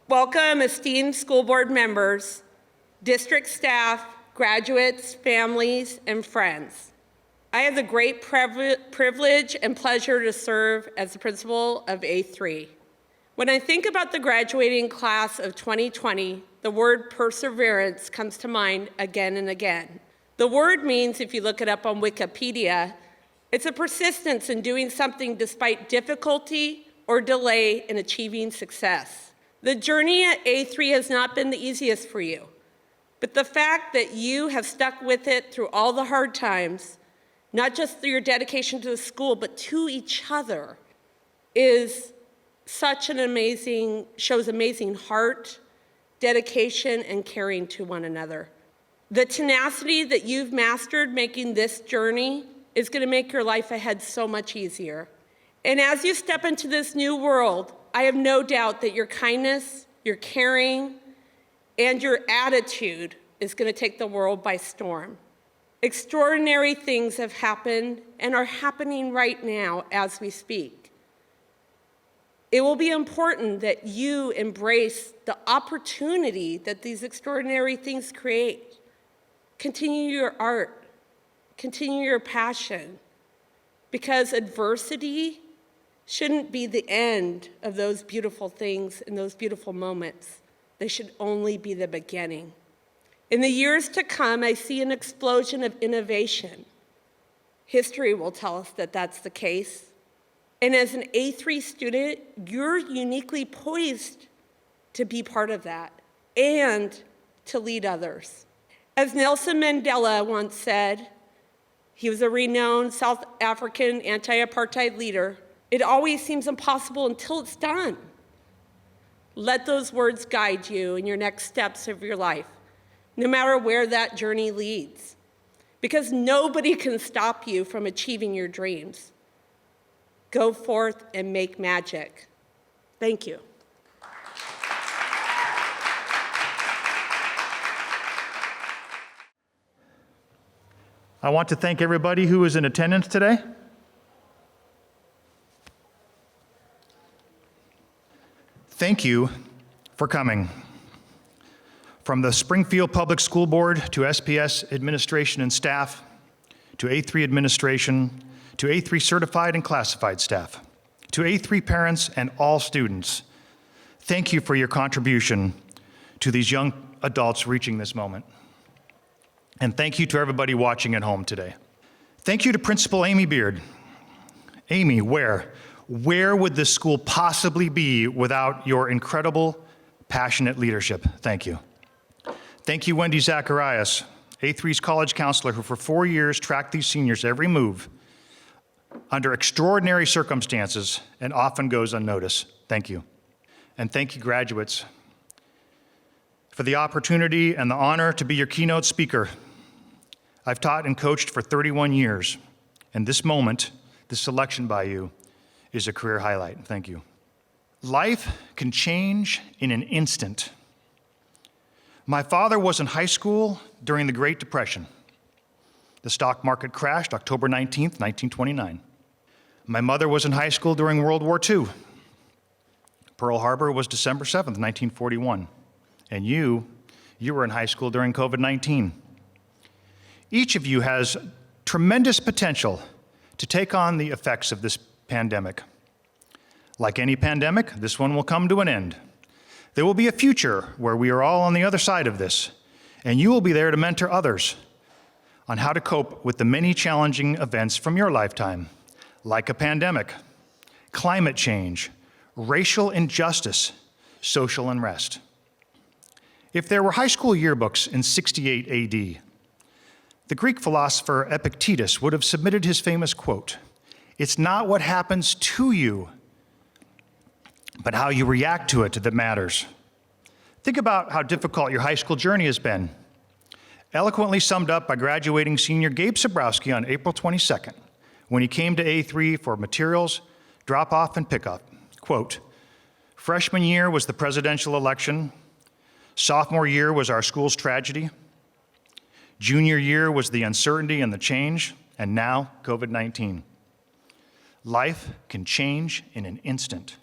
Welcome, esteemed school board members, district staff, graduates, families, and friends. I have the great privilege and pleasure to serve as the principal of A3. When I think about the graduating class of 2020, the word perseverance comes to mind again and again. The word means, if you look it up on Wikipedia, it's a persistence in doing something despite difficulty or delay in achieving success. The journey at A3 has not been the easiest for you, but the fact that you have stuck with it through all the hard times, not just through your dedication to the school, but to each other, is such an shows amazing heart, dedication, and caring to one another. The tenacity that you've mastered making this journey is going to make your life ahead so much easier. And as you step into this new world, I have no doubt that your kindness, your caring, and your attitude is going to take the world by storm. Extraordinary things have happened and are happening right now as we speak. It will be important that you embrace the opportunity that these extraordinary things create. Continue your art, continue your passion, because adversity shouldn't be the end of those beautiful things and those beautiful moments. They should only be the beginning. In the years to come, I see an explosion of innovation. History will tell us that that's the case. And as an A3 student, you're uniquely poised to be part of that and to lead others. As Nelson Mandela once said, he was a renowned South African anti-apartheid leader, "It always seems impossible until it's done." Let those words guide you in your next steps of your life, no matter where that journey leads, because nobody can stop you from achieving your dreams. Go forth and make magic. Thank you. I want to thank everybody who is in attendance today. Thank you for coming. From the Springfield Public School Board to SPS administration and staff, to A3 administration, to A3 certified and classified staff, to A3 parents and all students, thank you for your contribution to these young adults reaching this moment. And thank you to everybody watching at home today. Thank you to Principal Amy Beard. Amy, where would this school possibly be without your incredible, passionate leadership? Thank you. Thank you, Wendy Zacharias, A3's college counselor, who for 4 years tracked these seniors' every move under extraordinary circumstances and often goes unnoticed. Thank you. And thank you, graduates, for the opportunity and the honor to be your keynote speaker. I've taught and coached for 31 years, and this moment, this selection by you, is a career highlight. Thank you. Life can change in an instant. My father was in high school during the Great Depression. The stock market crashed October 19th, 1929. My mother was in high school during World War II. Pearl Harbor was December 7th, 1941. And you were in high school during COVID-19. Each of you has tremendous potential to take on the effects of this pandemic. Like any pandemic, this one will come to an end. There will be a future where we are all on the other side of this, and you will be there to mentor others on how to cope with the many challenging events from your lifetime, like a pandemic, climate change, racial injustice, social unrest. If there were high school yearbooks in 68 AD, the Greek philosopher Epictetus would have submitted his famous quote, "It's not what happens to you, but how you react to it that matters." Think about how difficult your high school journey has been. Eloquently summed up by graduating senior Gabe Sabrowski on April 22nd, when he came to A3 for materials, drop-off, and pickup. Quote, "Freshman year was the presidential election. Sophomore year was our school's tragedy. Junior year was the uncertainty and the change, and now COVID-19. Life can change in an instant."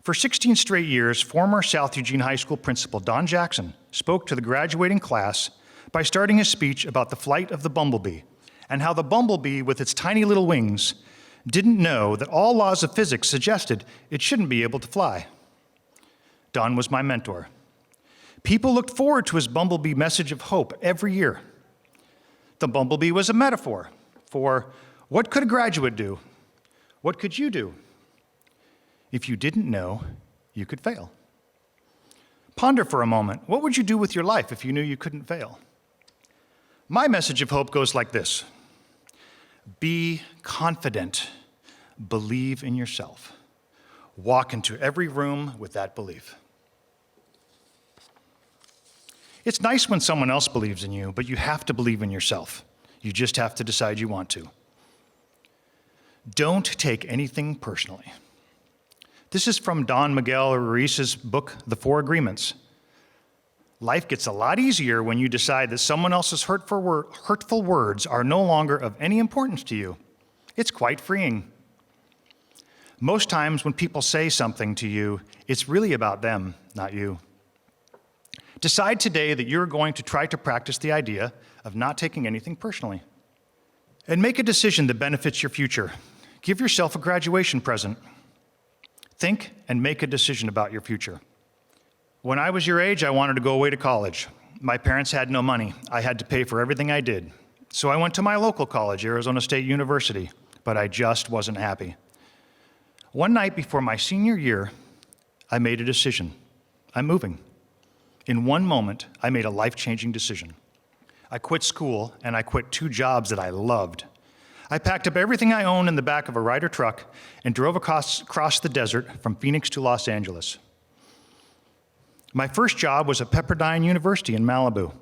For 16 straight years, former South Eugene High School principal Don Jackson spoke to the graduating class by starting his speech about the flight of the bumblebee and how the bumblebee, with its tiny little wings, didn't know that all laws of physics suggested it shouldn't be able to fly. Don was my mentor. People looked forward to his bumblebee message of hope every year. The bumblebee was a metaphor for what could a graduate do? What could you do? If you didn't know, you could fail. Ponder for a moment, what would you do with your life if you knew you couldn't fail? My message of hope goes like this: be confident, believe in yourself. Walk into every room with that belief. It's nice when someone else believes in you, but you have to believe in yourself. You just have to decide you want to. Don't take anything personally. This is from Don Miguel Ruiz's book, The Four Agreements. Life gets a lot easier when you decide that someone else's hurtful words are no longer of any importance to you. It's quite freeing. Most times when people say something to you, it's really about them, not you. Decide today that you're going to try to practice the idea of not taking anything personally. And make a decision that benefits your future. Give yourself a graduation present. Think and make a decision about your future. When I was your age, I wanted to go away to college. My parents had no money. I had to pay for everything I did. So I went to my local college, Arizona State University, but I just wasn't happy. One night before my senior year, I made a decision. I'm moving. In one moment, I made a life-changing decision. I quit school, and I quit 2 jobs that I loved. I packed up everything I owned in the back of a Ryder truck and drove across the desert from Phoenix to Los Angeles. My first job was at Pepperdine University in Malibu.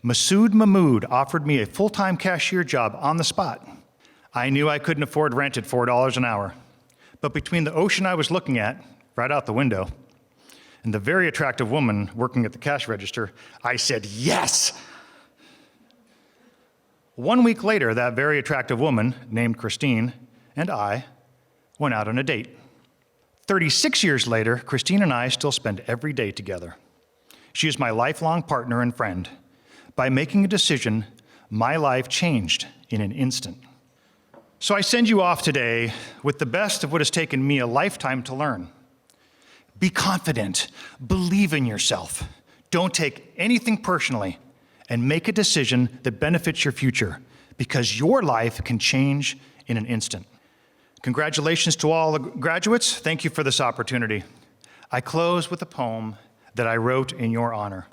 Masood Mahmood offered me a full-time cashier job on the spot. I knew I couldn't afford rent at $4 an hour, but between the ocean I was looking at, right out the window, and the very attractive woman working at the cash register, I said yes. 1 week later, that very attractive woman, named Christine, and I went out on a date. 36 years later, Christine and I still spend every day together. She is my lifelong partner and friend. By making a decision, my life changed in an instant. So I send you off today with the best of what has taken me a lifetime to learn. Be confident, believe in yourself, don't take anything personally, and make a decision that benefits your future, because your life can change in an instant. Congratulations to all the graduates. Thank you for this opportunity. I close with a poem that I wrote in your honor.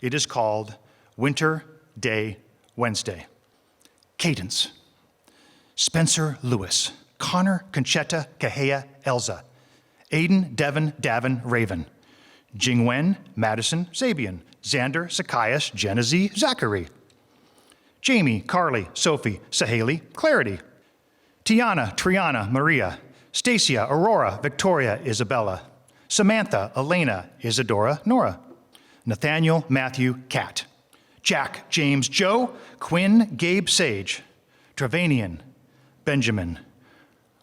It is called Winter Day Wednesday. Cadence. Spencer Lewis, Connor Conchetta Kahea Elza, Aiden Devon Davin Raven, Jingwen Madison Zabian, Xander Zacchaeus Genezi Zachary, Jamie Carly Sophie Saheli Clarity, Tiana Triana Maria, Stacia Aurora Victoria Isabella, Samantha Elena Isadora Nora, Nathaniel Matthew Cat, Jack James Joe Quinn Gabe Sage, Travanian Benjamin.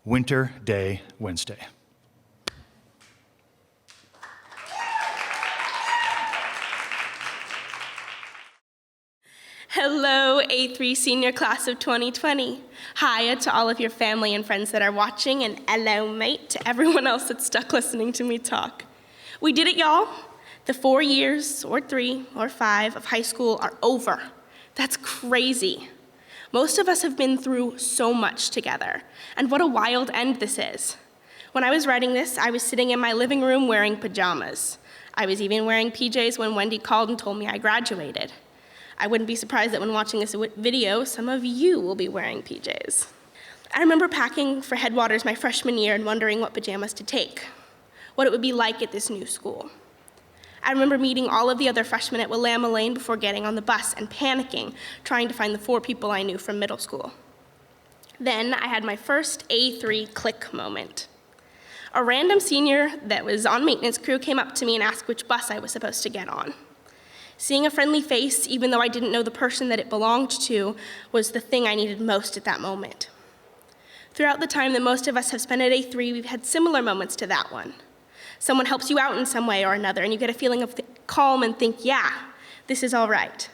Winter Day Wednesday. Hello, A3 senior class of 2020. Hiya to all of your family and friends that are watching, and hello, mate, to everyone else that's stuck listening to me talk. We did it, y'all. The 4 years, or 3, or 5 of high school are over. That's crazy. Most of us have been through so much together, and what a wild end this is. When I was writing this, I was sitting in my living room wearing pajamas. I was even wearing PJs when Wendy called and told me I graduated. I wouldn't be surprised that when watching this video, some of you will be wearing PJs. I remember packing for Headwaters my freshman year and wondering what pajamas to take, what it would be like at this new school. I remember meeting all of the other freshmen at Willamette Lane before getting on the bus and panicking, trying to find the 4 people I knew from middle school. Then I had my first A3 click moment. A random senior that was on maintenance crew came up to me and asked which bus I was supposed to get on. Seeing a friendly face, even though I didn't know the person that it belonged to, was the thing I needed most at that moment. Throughout the time that most of us have spent at A3, we've had similar moments to that one. Someone helps you out in some way or another, and you get a feeling of calm and think, yeah, this is all right.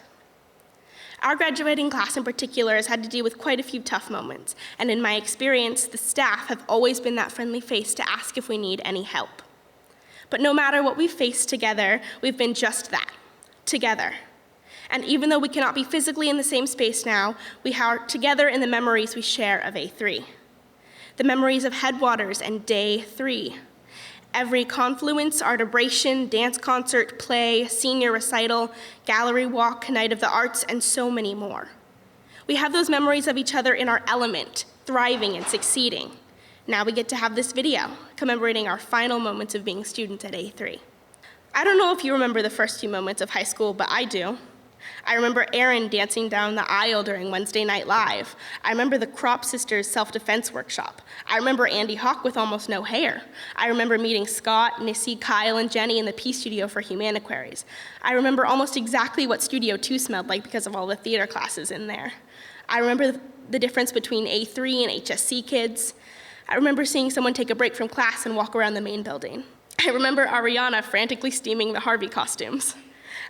Our graduating class in particular has had to deal with quite a few tough moments, and in my experience, the staff have always been that friendly face to ask if we need any help. But no matter what we've faced together, we've been just that, together. And even though we cannot be physically in the same space now, we are together in the memories we share of A3. The memories of Headwaters and Day 3. Every confluence, artibration, dance concert, play, senior recital, gallery walk, night of the arts, and so many more. We have those memories of each other in our element, thriving and succeeding. Now we get to have this video commemorating our final moments of being students at A3. I don't know if you remember the first few moments of high school, but I do. I remember Erin dancing down the aisle during Wednesday Night Live. I remember the Crop Sisters self-defense workshop. I remember Andy Hawk with almost no hair. I remember meeting Scott, Nissy, Kyle, and Jenny in the P Studio for Humaniquaries. I remember almost exactly what Studio 2 smelled like because of all the theater classes in there. I remember the difference between A3 and HSC kids. I remember seeing someone take a break from class and walk around the main building. I remember Ariana frantically steaming the Harvey costumes.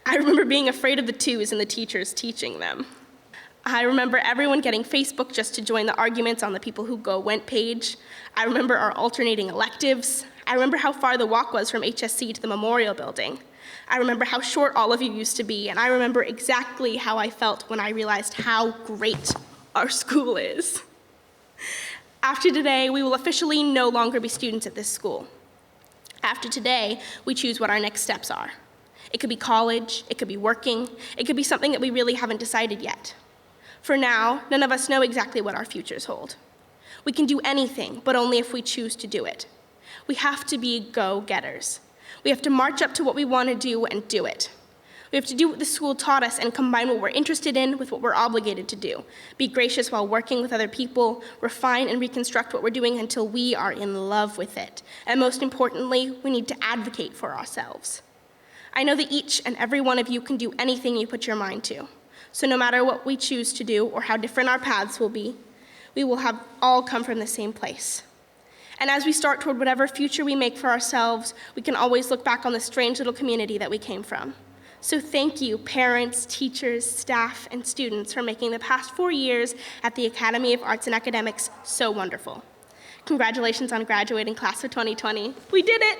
I remember being afraid of the twos and the teachers teaching them. I remember everyone getting Facebook just to join the arguments on the People Who Go Went page. I remember our alternating electives. I remember how far the walk was from HSC to the Memorial Building. I remember how short all of you used to be, and I remember exactly how I felt when I realized how great our school is. After today, we will officially no longer be students at this school. After today, we choose what our next steps are. It could be college, it could be working, it could be something that we really haven't decided yet. For now, none of us know exactly what our futures hold. We can do anything, but only if we choose to do it. We have to be go-getters. We have to march up to what we want to do and do it. We have to do what the school taught us and combine what we're interested in with what we're obligated to do. Be gracious while working with other people, refine and reconstruct what we're doing until we are in love with it. And most importantly, we need to advocate for ourselves. I know that each and every one of you can do anything you put your mind to. So no matter what we choose to do or how different our paths will be, we will have all come from the same place. And as we start toward whatever future we make for ourselves, we can always look back on the strange little community that we came from. So thank you, parents, teachers, staff, and students for making the past 4 years at the Academy of Arts and Academics so wonderful. Congratulations on graduating class of 2020. We did it!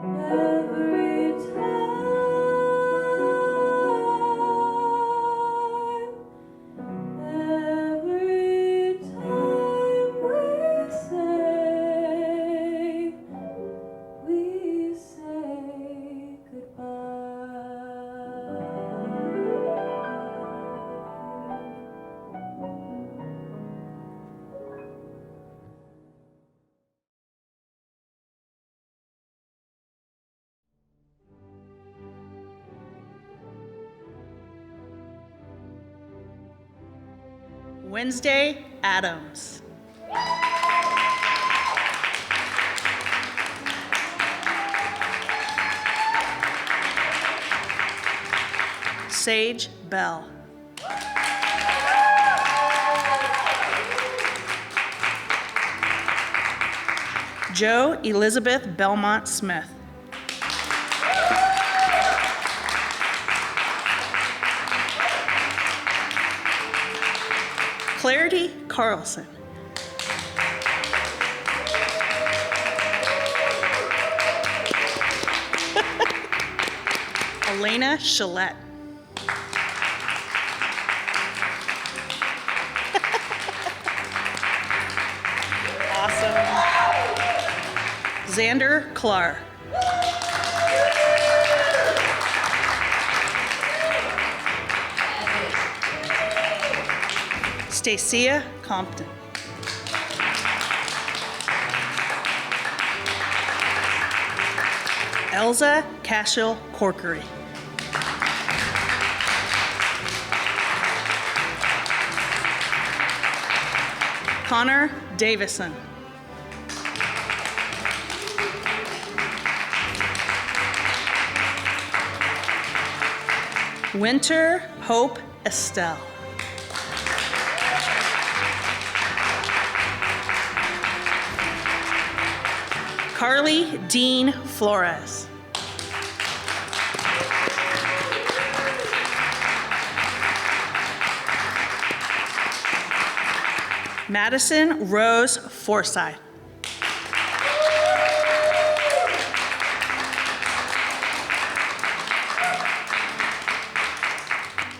Every time we say goodbye. Wednesday Adams. Sage Bell. Joe Elizabeth Belmont Smith. Clarity Carlson. Elena Shillette. Awesome. Xander Clark. Stacia Compton. Elza Cashel Corkery. Connor Davison. Winter Hope Estelle. Carly Dean Flores. Madison Rose Forsyth.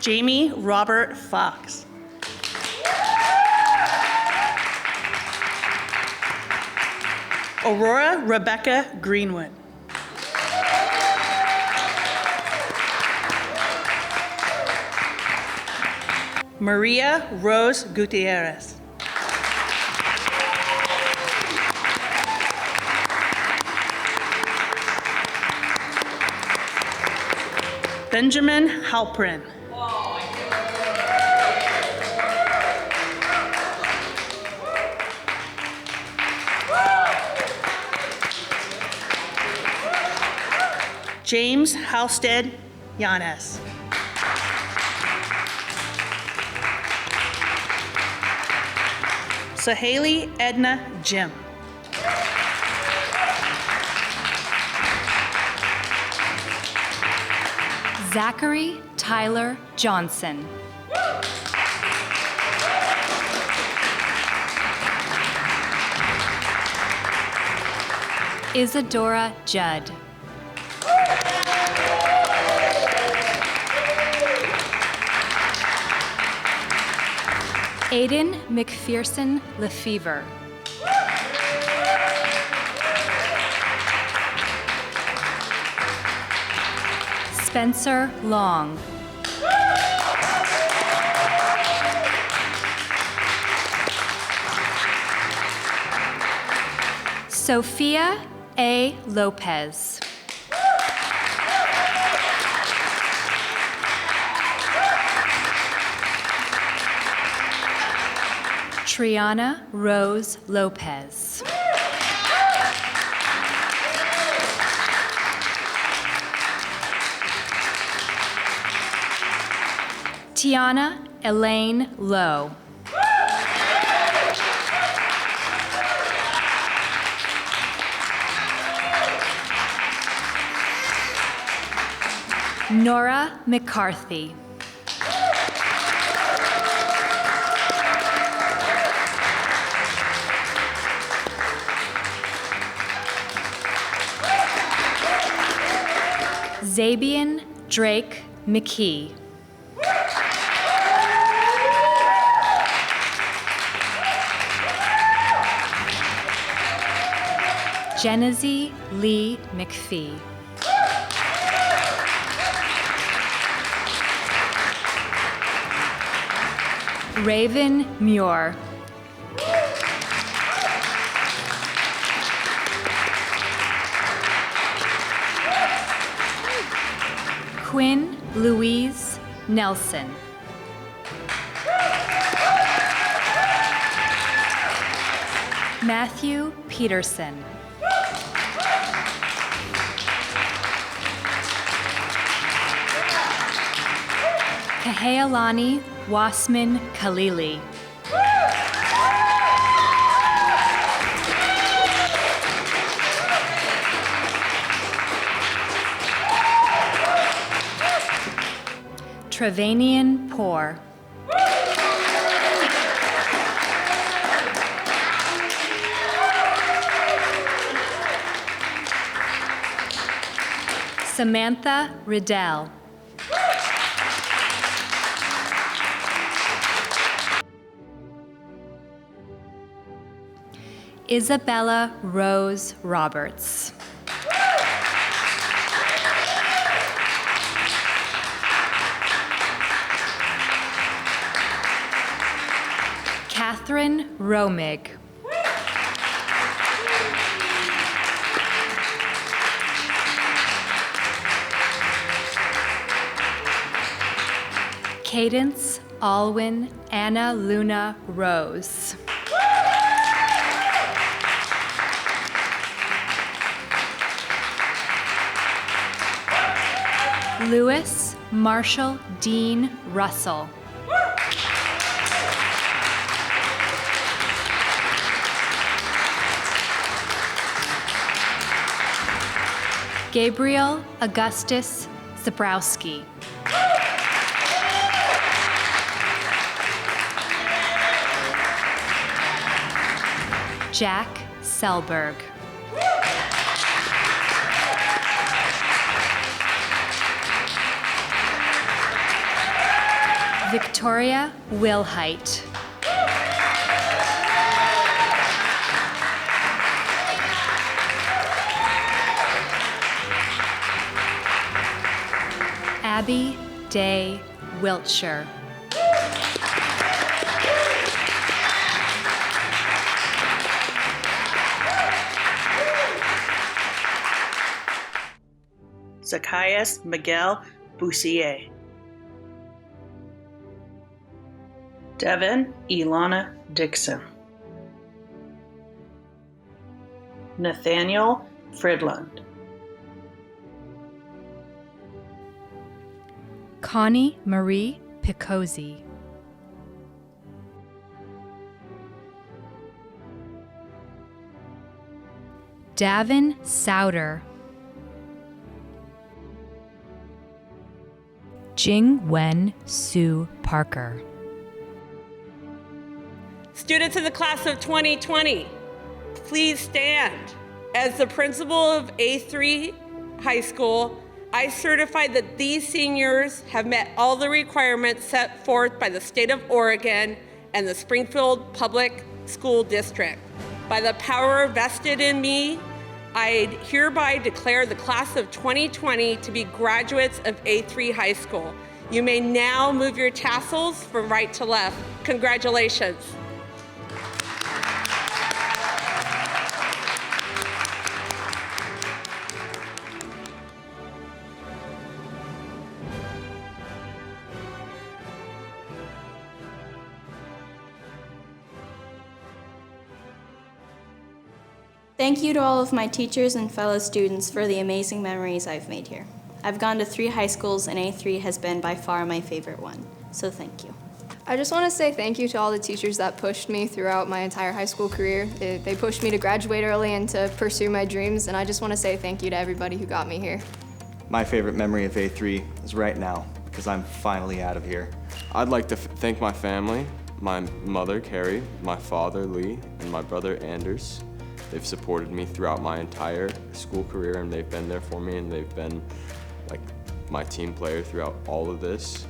Jamie Robert Fox. Aurora Rebecca Greenwood. Maria Rose Gutierrez. Benjamin Halprin. James Halstead Yanes. Sahaley Edna Jim. Zachary Tyler Johnson. Isadora Judd. Aiden McPherson Lefevre. Spencer Long. Sophia A. Lopez. Triana Rose Lopez. Tiana Elaine Lowe. Nora McCarthy. Zabian Drake McKee. Genesee Lee McPhee. Raven Muir. Quinn Louise Nelson. Matthew Peterson. Kahealani Wasman Khalili. Trevanian Poor. Samantha Riddell. Isabella Rose Roberts. Catherine Romig. Cadence Alwyn Anna Luna Rose. Lewis Marshall Dean Russell. Gabriel Augustus Zabrowski. Jack Selberg. Victoria Wilhite. Abby Day Wiltshire. Zacchaeus Miguel Boussier. Devin Ilana Dixon. Nathaniel Fridland. Connie Marie Picozzi. Davin Souter. Jing Wen Sue Parker. Students of the class of 2020, please stand. As the principal of A3 High School, I certify that these seniors have met all the requirements set forth by the state of Oregon and the Springfield Public School District. By the power vested in me, I hereby declare the class of 2020 to be graduates of A3 High School. You may now move your tassels from right to left. Congratulations. Thank you to all of my teachers and fellow students for the amazing memories I've made here. I've gone to 3 high schools and A3 has been by far my favorite one, so thank you. I just want to say thank you to all the teachers that pushed me throughout my entire high school career. They pushed me to graduate early and to pursue my dreams, and I just want to say thank you to everybody who got me here. My favorite memory of A3 is right now, because I'm finally out of here. I'd like to thank my family, my mother, Carrie, my father, Lee, and my brother, Anders. They've supported me throughout my entire school career, and they've been there for me, and they've been like my team player throughout all of this.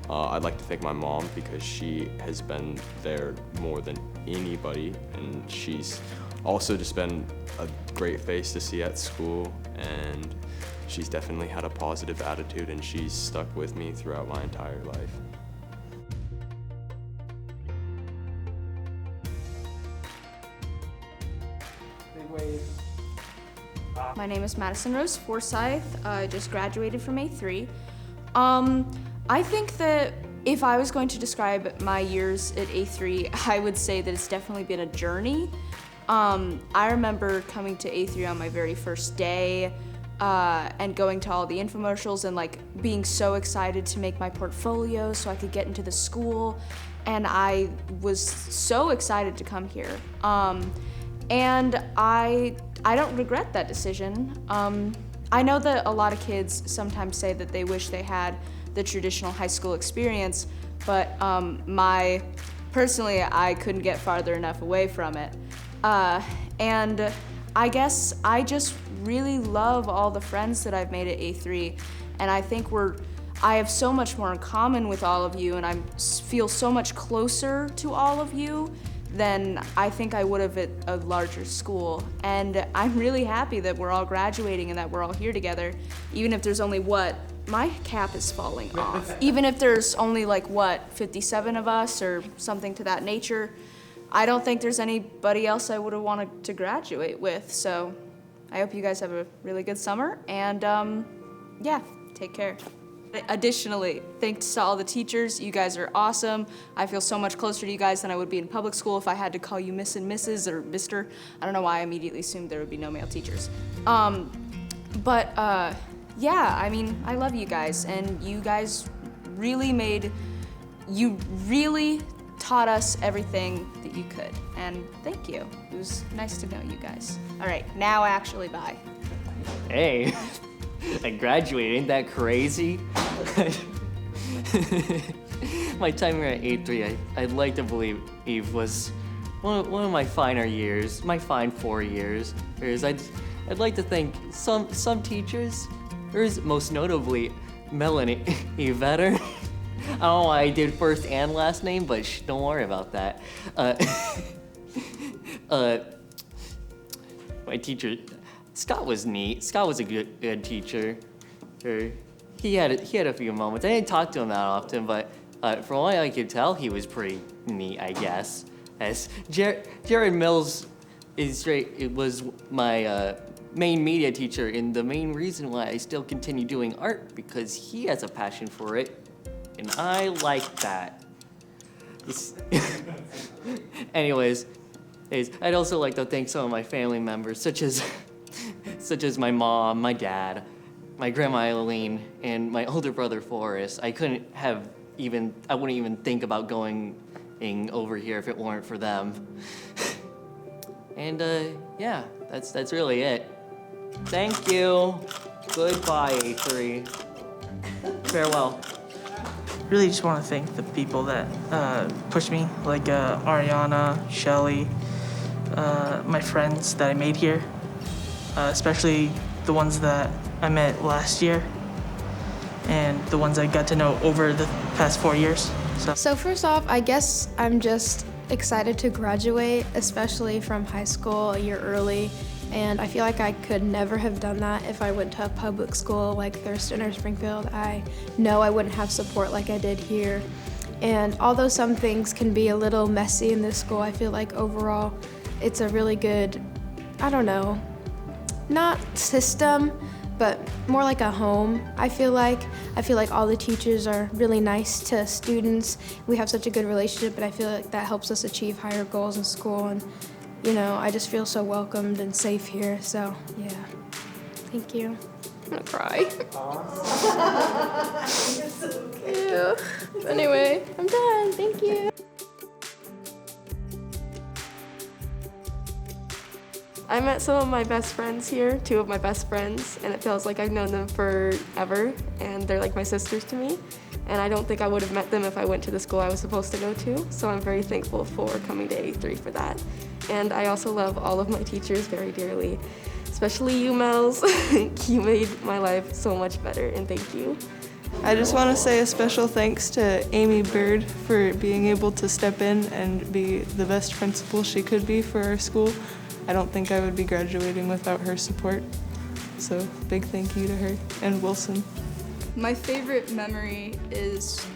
I'd like to thank my mom because she has been there more than anybody, and she's also just been a great face to see at school, and she's definitely had a positive attitude, and she's stuck with me throughout my entire life. My name is Madison Rose Forsyth. I just graduated from A3. I think that if I was going to describe my years at A3, I would say that it's definitely been a journey. I remember coming to A3 on my very first day and going to all the infomercials and like being so excited to make my portfolio so I could get into the school. And I was so excited to come here. And I don't regret that decision. I know that a lot of kids sometimes say that they wish they had the traditional high school experience, but personally, I couldn't get farther enough away from it. And I guess I just really love all the friends that I've made at A3, and I think I have so much more in common with all of you, and I feel so much closer to all of you than I think I would have at a larger school. And I'm really happy that we're all graduating and that we're all here together, even if there's only my cap is falling off. Even if there's only 57 of us or something to that nature, I don't think there's anybody else I would have wanted to graduate with. So I hope you guys have a really good summer, and yeah, take care. Additionally, thanks to all the teachers. You guys are awesome. I feel so much closer to you guys than I would be in public school if I had to call you Miss and Mrs. or Mr. I don't know why I immediately assumed there would be no male teachers. Yeah, I mean, I love you guys, and you guys really taught us everything that you could, and thank you. It was nice to know you guys. All right, now actually bye. Hey, I graduated, ain't that crazy? My time here at A3, I'd like to believe Eve was one of my finer years, my fine 4 years. I'd like to thank some teachers. There's most notably Melanie Vetter. I don't know why I did first and last name, but don't worry about that. My teacher, Scott was neat. Scott was a good teacher. He had a few moments. I didn't talk to him that often, but from what I could tell, he was pretty neat, I guess. As Jared Mills was my main media teacher, and the main reason why I still continue doing art because he has a passion for it, and I like that. Anyways, I'd also like to thank some of my family members, such as my mom, my dad, my grandma Eileen, and my older brother Forrest. I wouldn't even think about going over here if it weren't for them. And yeah, that's really it. Thank you. Goodbye, A3. Farewell. Really just want to thank the people that pushed me, like Ariana, Shelly, my friends that I made here, especially the ones that I met last year and the ones I got to know over the past 4 years. So first off, I guess I'm just excited to graduate, especially from high school a year early. And I feel like I could never have done that if I went to a public school like Thurston or Springfield. I know I wouldn't have support like I did here. And although some things can be a little messy in this school, I feel like overall it's a really good, I don't know, not system, but more like a home. I feel like all the teachers are really nice to students. We have such a good relationship, and I feel like that helps us achieve higher goals in school. And I just feel so welcomed and safe here, so yeah. Thank you. I'm gonna cry. Ew. Anyway, I'm done, thank you. I met some of my best friends here, 2 of my best friends, and it feels like I've known them forever, and they're like my sisters to me. And I don't think I would have met them if I went to the school I was supposed to go to, so I'm very thankful for coming to A3 for that. And I also love all of my teachers very dearly, especially you, Mels. You made my life so much better, and thank you. I just want to say a special thanks to Amy Bird for being able to step in and be the best principal she could be for our school. I don't think I would be graduating without her support. So big thank you to her and Wilson. My favorite memory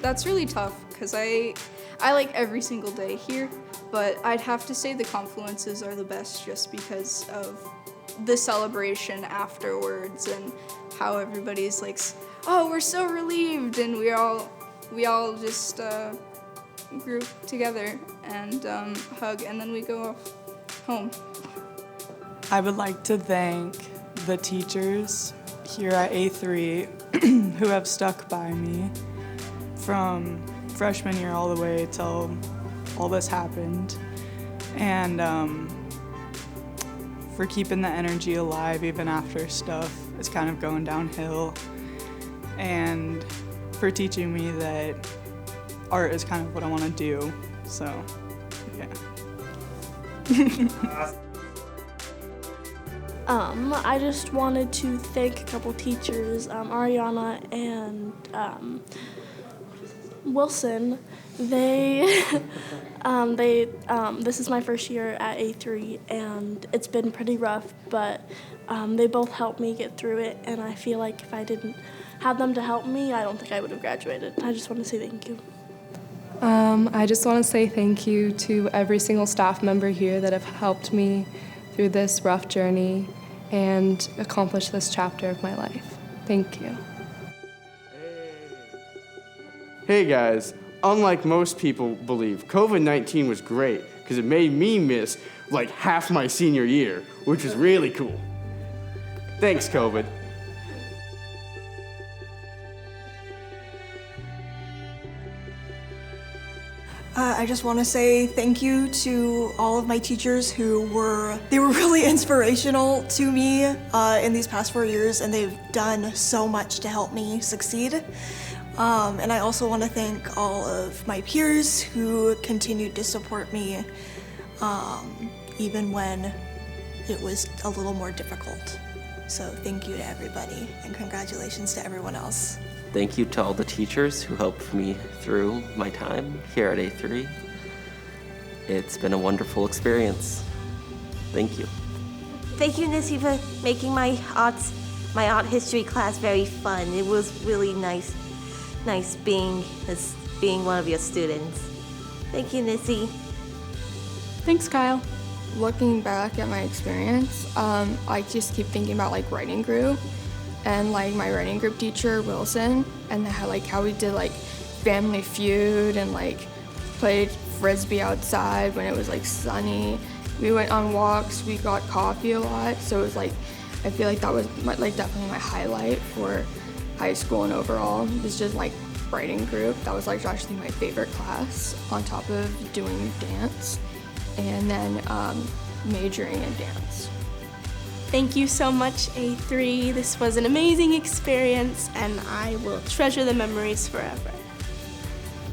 that's really tough because I like every single day here, but I'd have to say the confluences are the best just because of the celebration afterwards and how everybody's like, oh, we're so relieved, and we all just group together and hug, and then we go off home. I would like to thank the teachers here at A3 who have stuck by me from freshman year all the way till all this happened, and for keeping the energy alive even after stuff is kind of going downhill, and for teaching me that art is kind of what I want to do. So, yeah. I just wanted to thank a couple teachers, Ariana and Wilson. This is my first year at A3, and it's been pretty rough, but they both helped me get through it, and I feel like if I didn't have them to help me, I don't think I would have graduated. I just want to say thank you. I just want to say thank you to every single staff member here that have helped me through this rough journey and accomplish this chapter of my life. Thank you. Hey guys, unlike most people believe, COVID-19 was great because it made me miss like half my senior year, which was really cool. Thanks, COVID. I just want to say thank you to all of my teachers who were really inspirational to me in these past 4 years, and they've done so much to help me succeed. And I also want to thank all of my peers who continued to support me even when it was a little more difficult. So thank you to everybody, and congratulations to everyone else. Thank you to all the teachers who helped me through my time here at A3. It's been a wonderful experience. Thank you. Thank you, Nissy, for making my art history class very fun. It was really nice being one of your students. Thank you, Nissy. Thanks, Kyle. Looking back at my experience, I just keep thinking about like writing group and like my writing group teacher, Wilson, and how we did like Family Feud and like played Frisbee outside when it was like sunny. We went on walks, we got coffee a lot, so it was like, I feel like that was definitely my highlight for high school and overall. It was just like writing group. That was like actually my favorite class on top of doing dance, and then majoring in dance. Thank you so much, A3. This was an amazing experience, and I will treasure the memories forever.